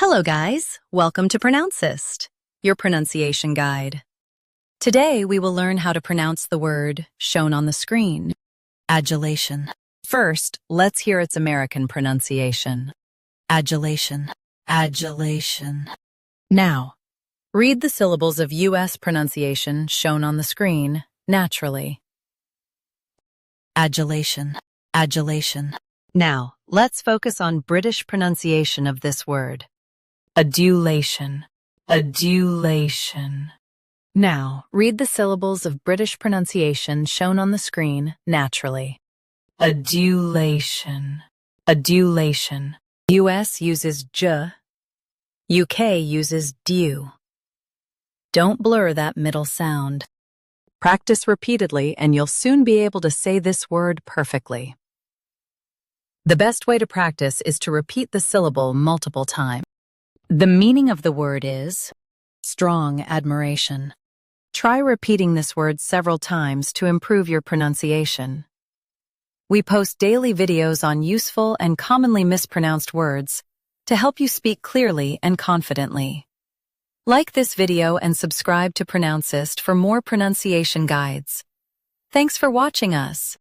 Hello guys, welcome to Pronouncist, your pronunciation guide. Today we will learn how to pronounce the word shown on the screen, adulation. First, let's hear its American pronunciation. Adulation, adulation. Now, read the syllables of U.S. pronunciation shown on the screen naturally. Adulation, adulation. Now, let's focus on British pronunciation of this word. Adulation, adulation. Now, read the syllables of British pronunciation shown on the screen naturally. Adulation, adulation. US uses j, UK uses dew. Don't blur that middle sound. Practice repeatedly and you'll soon be able to say this word perfectly. The best way to practice is to repeat the syllable multiple times. The meaning of the word is strong admiration. Try repeating this word several times to improve your pronunciation. We post daily videos on useful and commonly mispronounced words to help you speak clearly and confidently. Like this video and subscribe to Pronouncist for more pronunciation guides. Thanks for watching us.